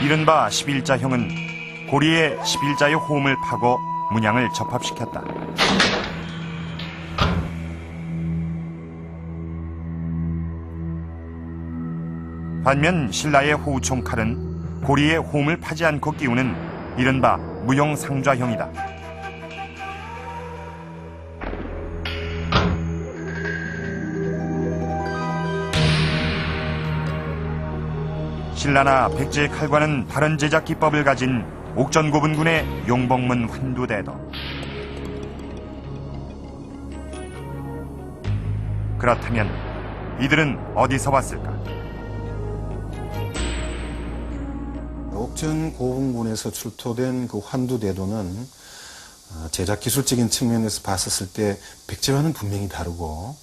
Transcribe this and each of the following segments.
이른바 11자형은 고리에 11자의 호음을 파고 문양을 접합시켰다. 반면 신라의 호우총 칼은 고리에 호음을 파지 않고 끼우는 이른바 무용상좌형이다. 신라나 백제의 칼과는 다른 제작 기법을 가진 옥전고분군의 용복문 환두대도. 그렇다면 이들은 어디서 왔을까? 옥전고분군에서 출토된 그 환두대도는 제작 기술적인 측면에서 봤었을 때 백제와는 분명히 다르고,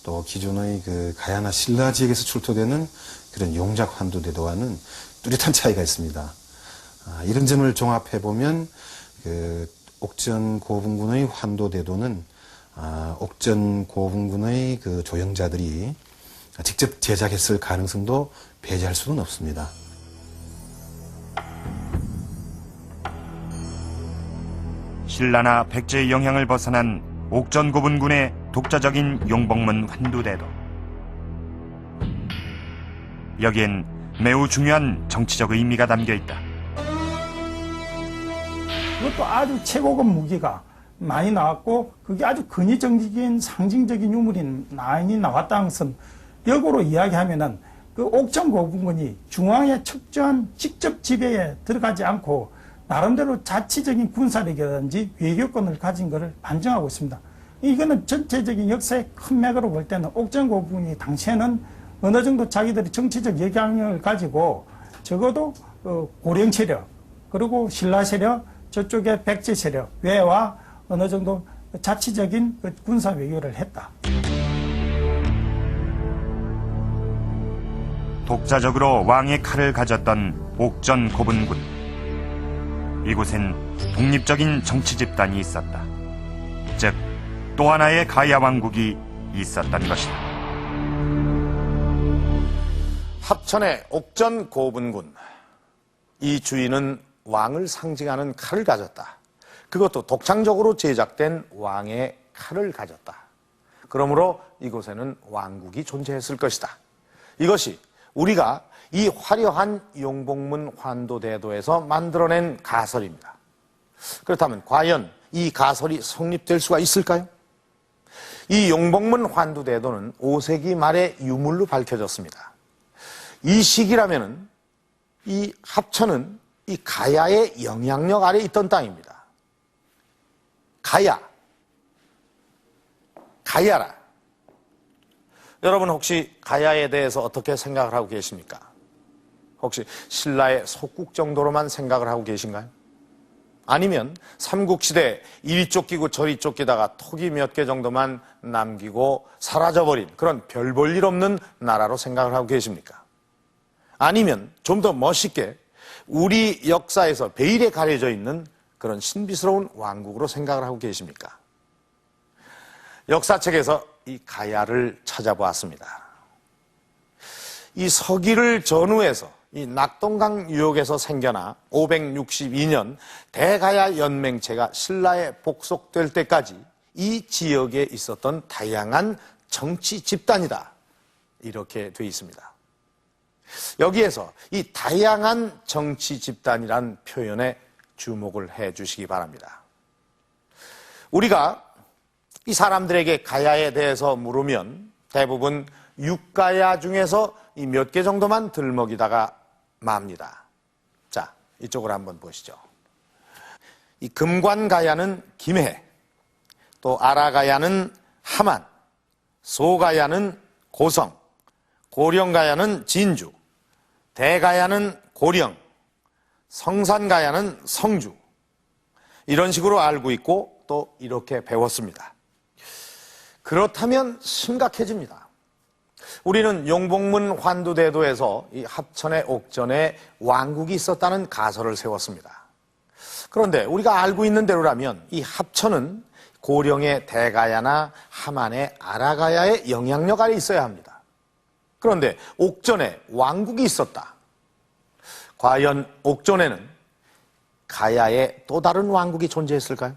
또 기존의 그 가야나 신라 지역에서 출토되는 그런 용작 환두대도와는 뚜렷한 차이가 있습니다. 이런 점을 종합해 보면 그 옥전고분군의 환두대도는 옥전고분군의 그 조형자들이 직접 제작했을 가능성도 배제할 수는 없습니다. 신라나 백제의 영향을 벗어난 옥전고분군의 독자적인 용복문 환두대도. 여기엔 매우 중요한 정치적 의미가 담겨 있다. 그것도 아주 최고급 무기가 많이 나왔고, 그게 아주 근위적인 상징적인 유물이 많이 나왔다는 것은 역으로 이야기하면은 그 옥전고분군이 중앙의 척전 직접 지배에 들어가지 않고 나름대로 자치적인 군사력이라든지 외교권을 가진 것을 반증하고 있습니다. 이거는 전체적인 역사의 큰 맥으로 볼 때는 옥전고분군이 당시에는 어느 정도 자기들이 정치적 영향력을 가지고 적어도 고령 세력, 그리고 신라 세력, 저쪽에 백제 세력 외와 어느 정도 자치적인 군사 외교를 했다. 독자적으로 왕의 칼을 가졌던 옥전고분군. 이곳엔 독립적인 정치 집단이 있었다. 즉, 또 하나의 가야 왕국이 있었던 것이다. 합천의 옥전고분군. 이 주인은 왕을 상징하는 칼을 가졌다. 그것도 독창적으로 제작된 왕의 칼을 가졌다. 그러므로 이곳에는 왕국이 존재했을 것이다. 이것이 우리가 이 화려한 용복문 환두대도에서 만들어낸 가설입니다. 그렇다면 과연 이 가설이 성립될 수가 있을까요? 이 용복문 환두대도는 5세기 말에 유물로 밝혀졌습니다. 이 시기라면은 이 합천은 이 가야의 영향력 아래 있던 땅입니다. 가야라. 여러분 혹시 가야에 대해서 어떻게 생각을 하고 계십니까? 혹시 신라의 속국 정도로만 생각을 하고 계신가요? 아니면 삼국시대 이리 쫓기고 저리 쫓기다가 토기 몇 개 정도만 남기고 사라져버린 그런 별 볼 일 없는 나라로 생각을 하고 계십니까? 아니면 좀 더 멋있게 우리 역사에서 베일에 가려져 있는 그런 신비스러운 왕국으로 생각을 하고 계십니까? 역사책에서 이 가야를 찾아보았습니다. 이 서기를 전후해서 이 낙동강 유역에서 생겨나 562년 대가야 연맹체가 신라에 복속될 때까지 이 지역에 있었던 다양한 정치 집단이다. 이렇게 되어 있습니다. 여기에서 이 다양한 정치 집단이란 표현에 주목을 해 주시기 바랍니다. 우리가 이 사람들에게 가야에 대해서 물으면 대부분 6가야 중에서 이 몇 개 정도만 들먹이다가 맙니다. 자, 이쪽으로 한번 보시죠. 이 금관가야는 김해, 또 아라가야는 함안, 소가야는 고성, 고령가야는 진주, 대가야는 고령, 성산가야는 성주. 이런 식으로 알고 있고 또 이렇게 배웠습니다. 그렇다면 심각해집니다. 우리는 용복문 환두대도에서 이 합천의 옥전에 왕국이 있었다는 가설을 세웠습니다. 그런데 우리가 알고 있는 대로라면 이 합천은 고령의 대가야나 함안의 아라가야의 영향력 아래 있어야 합니다. 그런데 옥전에 왕국이 있었다. 과연 옥전에는 가야의 또 다른 왕국이 존재했을까요?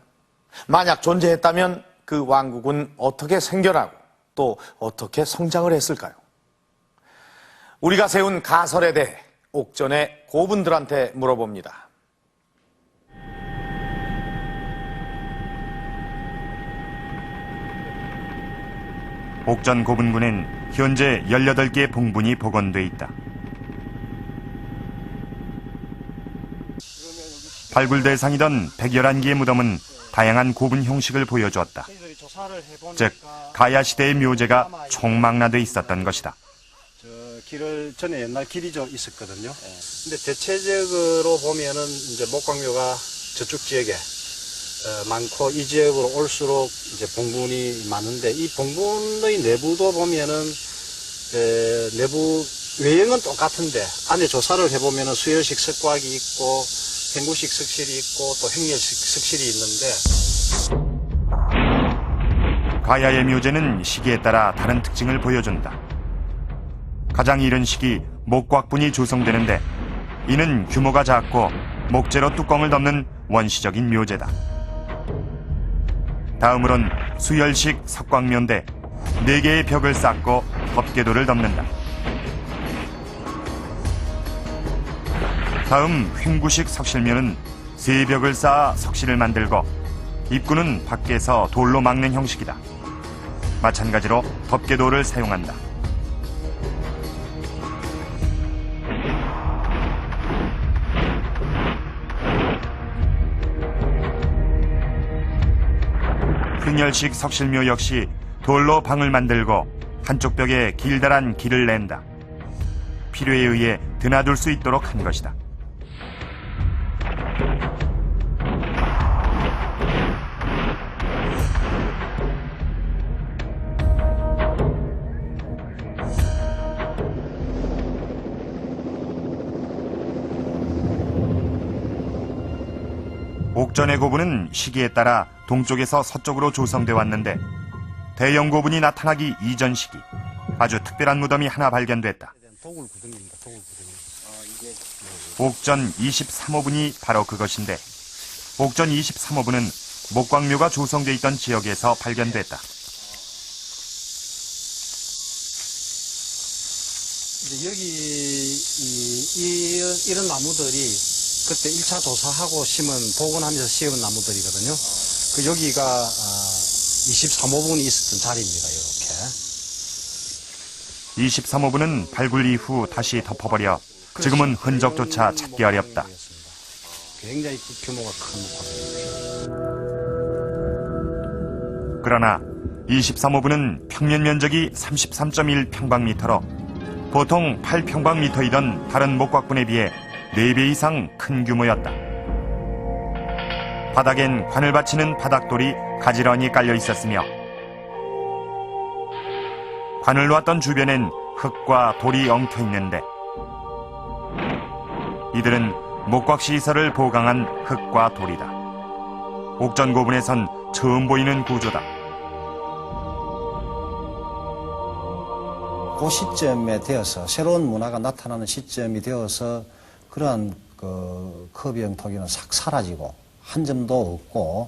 만약 존재했다면 그 왕국은 어떻게 생겨나고 또 어떻게 성장을 했을까요? 우리가 세운 가설에 대해 옥전의 고분들한테 물어봅니다. 옥전 고분군엔 현재 18개의 봉분이 복원돼 있다. 발굴 대상이던 111개의 무덤은 다양한 고분 형식을 보여주었다. 즉, 가야 시대의 묘제가 총망라돼 있었던 것이다. 길을 전에 옛날 길이 좀 있었거든요. 근데 대체적으로 보면은 이제 목광묘가 저쪽 지역에 많고 이 지역으로 올수록 이제 봉분이 많은데 이 봉분의 내부도 보면은 내부 외형은 똑같은데 안에 조사를 해보면은 수열식 석곽이 있고 행구식 석실이 있고 또 행렬식 석실이 있는데 가야의 묘제는 시기에 따라 다른 특징을 보여준다. 가장 이른 시기 목곽분이 조성되는데 이는 규모가 작고 목재로 뚜껑을 덮는 원시적인 묘제다. 다음으론 수열식 석광묘인데 4개의 벽을 쌓고 덮개돌을 덮는다. 다음 횡구식 석실묘는 3벽을 쌓아 석실을 만들고 입구는 밖에서 돌로 막는 형식이다. 마찬가지로 덮개돌을 사용한다. 횡열식 석실묘 역시 돌로 방을 만들고 한쪽 벽에 길다란 길을 낸다. 필요에 의해 드나들 수 있도록 한 것이다. 옥전의 고분은 시기에 따라 동쪽에서 서쪽으로 조성돼 왔는데 대형 고분이 나타나기 이전 시기 아주 특별한 무덤이 하나 발견됐다. 도굴구덩입니다. 도굴구덩이. 옥전 23호분이 바로 그것인데 옥전 23호분은 목광묘가 조성돼 있던 지역에서 발견됐다. 이제 여기 이런 나무들이 그때 1차 조사하고 심은 복원하면서 심은 나무들이거든요. 그 여기가 23호분이 있었던 자리입니다. 이렇게. 23호분은 발굴 이후 다시 덮어버려 지금은 흔적조차 찾기 어렵다. 굉장히 규모가 큰 목광입니다. 그러나 23호분은 평면 면적이 33.1평방미터로 보통 8평방미터이던 다른 목곽분에 비해 4배 이상 큰 규모였다. 바닥엔 관을 받치는 바닥돌이 가지런히 깔려 있었으며 관을 놓았던 주변엔 흙과 돌이 엉켜 있는데 이들은 목곽시설을 보강한 흙과 돌이다. 옥전 고분에선 처음 보이는 구조다. 그 시점에 되어서 새로운 문화가 나타나는 시점이 되어서 그러한 그 커비형 토기는 싹 사라지고 한 점도 없고